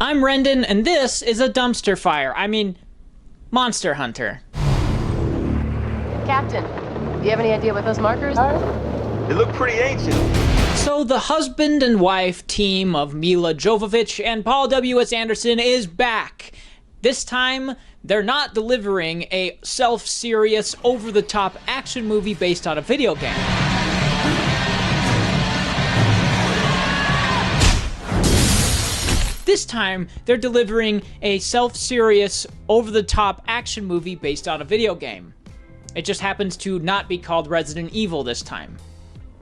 I'm Rendan, and this is a dumpster fire. I mean, Monster Hunter. Captain, do you have any idea what those markers are? They look pretty ancient. So the husband and wife team of Milla Jovovich and Paul W.S. Anderson is back. This time, they're not delivering a self-serious, over-the-top action movie based on a video game. This time, they're delivering a self-serious, over-the-top action movie based on a video game. It just happens to not be called Resident Evil this time.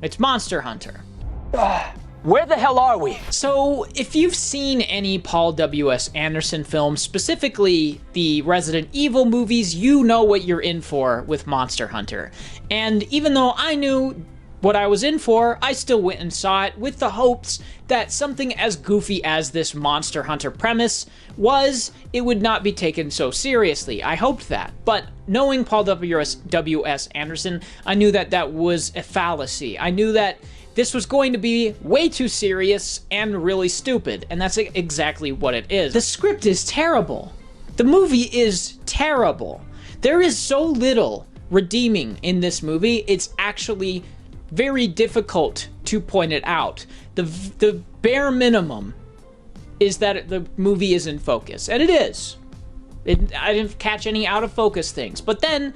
It's Monster Hunter. Where the hell are we? So, if you've seen any Paul W.S. Anderson films, specifically the Resident Evil movies, you know what you're in for with Monster Hunter. And even though I knew what I was in for, I still went and saw it with the hopes that something as goofy as this Monster Hunter premise was, it would not be taken so seriously. I hoped that. But knowing Paul W.S. Anderson, I knew that that was a fallacy. I knew that this was going to be way too serious and really stupid, and that's exactly what it is. The script is terrible. The movie is terrible. There is so little redeeming in this movie, it's actually very difficult to point it out. The bare minimum is that the movie is in focus, and it is. I didn't catch any out of focus things, but then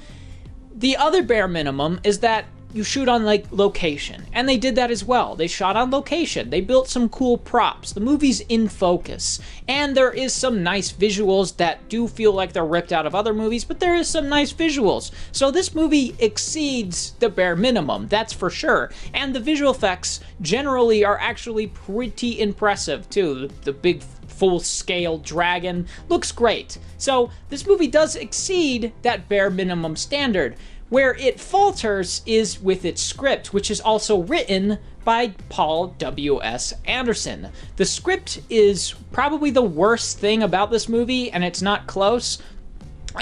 the other bare minimum is that you shoot on, like, location, and they did that as well. They shot on location. They built some cool props. The movie's in focus, and there is some nice visuals that do feel like they're ripped out of other movies, but there is some nice visuals. So this movie exceeds the bare minimum, that's for sure. And the visual effects generally are actually pretty impressive, too. The big full-scale dragon looks great. So this movie does exceed that bare minimum standard. Where it falters is with its script, which is also written by Paul W.S. Anderson. The script is probably the worst thing about this movie, and it's not close.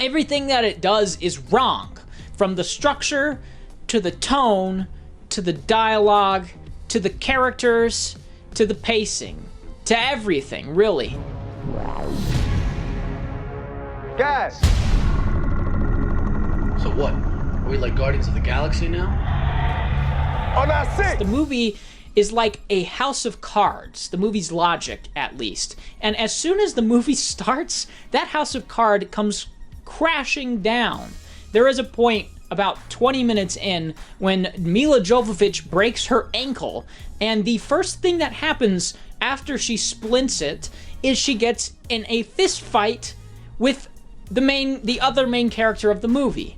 Everything that it does is wrong. From the structure, to the tone, to the dialogue, to the characters, to the pacing, to everything, really. Guys! So what? Are we like Guardians of the Galaxy now? On our six! The movie is like a house of cards, the movie's logic, at least. And as soon as the movie starts, that house of cards comes crashing down. There is a point about 20 minutes in when Milla Jovovich breaks her ankle, and the first thing that happens after she splints it is she gets in a fist fight with the other main character of the movie.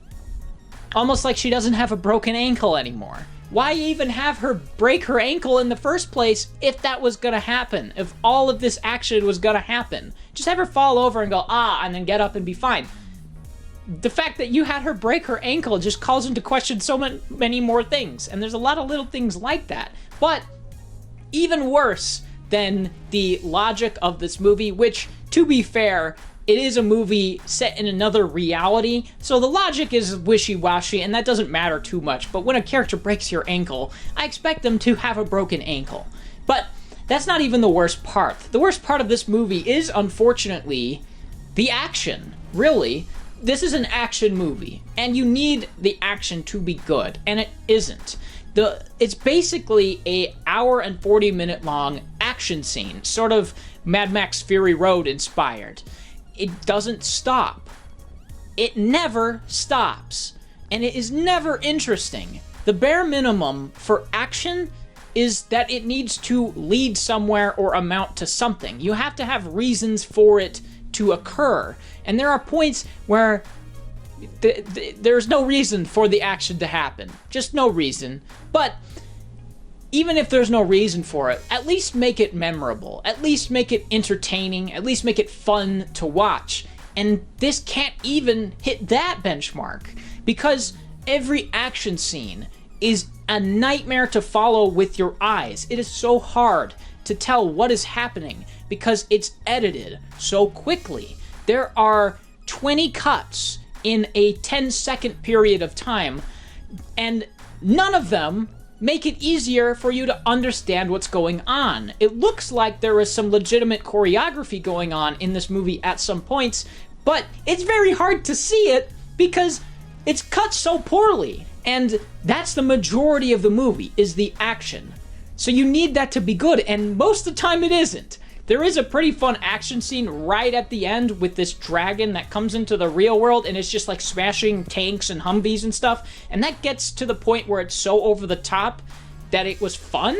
Almost like she doesn't have a broken ankle anymore. Why even have her break her ankle in the first place if that was gonna happen? If all of this action was gonna happen? Just have her fall over and go, and then get up and be fine. The fact that you had her break her ankle just calls into question so many more things. And there's a lot of little things like that. But even worse than the logic of this movie, which, to be fair, it is a movie set in another reality, so the logic is wishy-washy, and that doesn't matter too much. But when a character breaks your ankle, I expect them to have a broken ankle. But that's not even the worst part. The worst part of this movie is, unfortunately, the action. Really, this is an action movie, and you need the action to be good, and it isn't. It's basically a hour and 40-minute long action scene, sort of Mad Max Fury Road inspired. It doesn't stop. It never stops. And it is never interesting. The bare minimum for action is that it needs to lead somewhere or amount to something. You have to have reasons for it to occur. And there are points where there's no reason for the action to happen. Just no reason. But even if there's no reason for it, at least make it memorable. At least make it entertaining. At least make it fun to watch. And this can't even hit that benchmark. Because every action scene is a nightmare to follow with your eyes. It is so hard to tell what is happening because it's edited so quickly. There are 20 cuts in a 10-second period of time, and none of them make it easier for you to understand what's going on. It looks like there is some legitimate choreography going on in this movie at some points, but it's very hard to see it because it's cut so poorly. And that's the majority of the movie, is the action. So you need that to be good, and most of the time it isn't. There is a pretty fun action scene right at the end with this dragon that comes into the real world and it's just like smashing tanks and Humvees and stuff. And that gets to the point where it's so over the top that it was fun.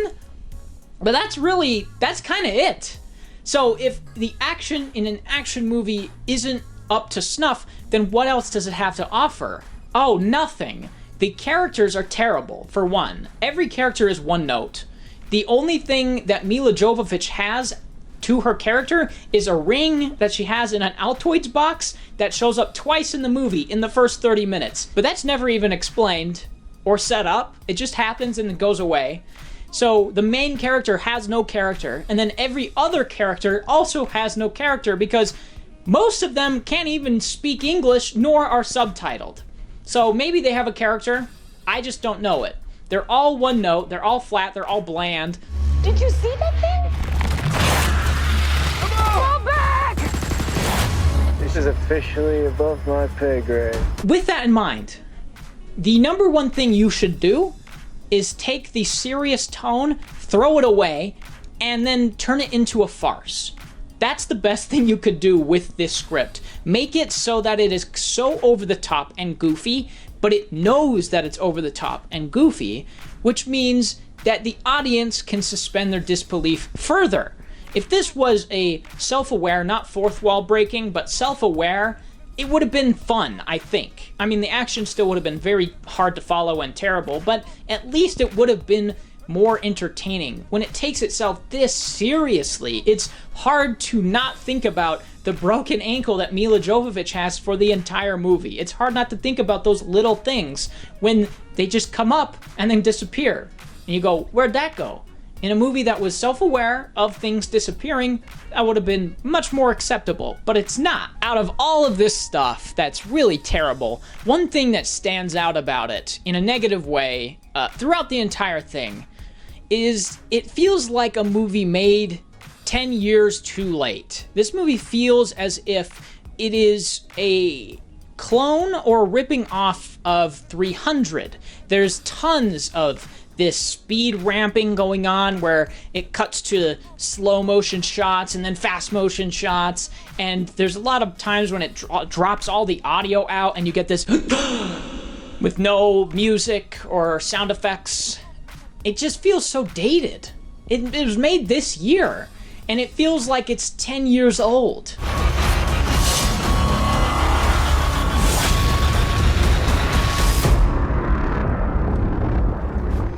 But that's kind of it. So if the action in an action movie isn't up to snuff, then what else does it have to offer? Oh, nothing. The characters are terrible, for one. Every character is one note. The only thing that Milla Jovovich has to her character is a ring that she has in an Altoids box that shows up twice in the movie in the first 30 minutes. But that's never even explained or set up. It just happens and it goes away. So the main character has no character, and then every other character also has no character because most of them can't even speak English nor are subtitled. So maybe they have a character, I just don't know it. They're all one note, they're all flat, they're all bland. Did you see that thing? Fall back! This is officially above my pay grade. With that in mind, the number one thing you should do is take the serious tone, throw it away, and then turn it into a farce. That's the best thing you could do with this script. Make it so that it is so over the top and goofy, but it knows that it's over the top and goofy, which means that the audience can suspend their disbelief further. If this was a self-aware, not fourth wall breaking, but self-aware, it would have been fun, I think. I mean, the action still would have been very hard to follow and terrible, but at least it would have been more entertaining. When it takes itself this seriously, it's hard to not think about the broken ankle that Milla Jovovich has for the entire movie. It's hard not to think about those little things when they just come up and then disappear. And you go, where'd that go? In a movie that was self-aware of things disappearing, that would have been much more acceptable, but it's not. Out of all of this stuff that's really terrible, one thing that stands out about it, in a negative way, throughout the entire thing, is it feels like a movie made 10 years too late. This movie feels as if it is a clone or ripping off of 300. There's tons of this speed ramping going on where it cuts to slow motion shots and then fast motion shots, and there's a lot of times when it drops all the audio out and you get this with no music or sound effects. It just feels so dated. It was made this year, and it feels like it's 10 years old.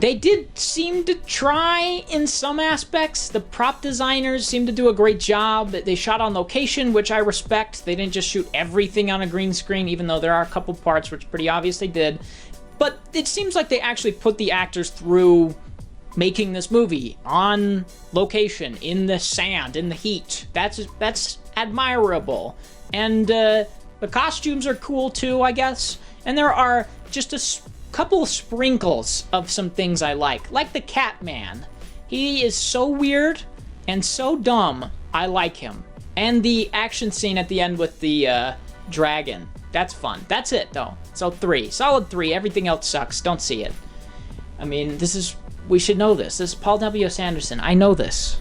They did seem to try in some aspects. The prop designers seem to do a great job. They shot on location, which I respect. They didn't just shoot everything on a green screen, even though there are a couple parts which pretty obvious they did. But it seems like they actually put the actors through making this movie on location, in the sand, in the heat. That's admirable. And the costumes are cool too, I guess. And there are just a couple of sprinkles of some things I like the Cat Man. He is so weird and so dumb. I like him. And the action scene at the end with the dragon. That's fun. That's it, though. So 3. Solid 3. Everything else sucks. Don't see it. I mean, we should know this. This is Paul W.S. Anderson. I know this.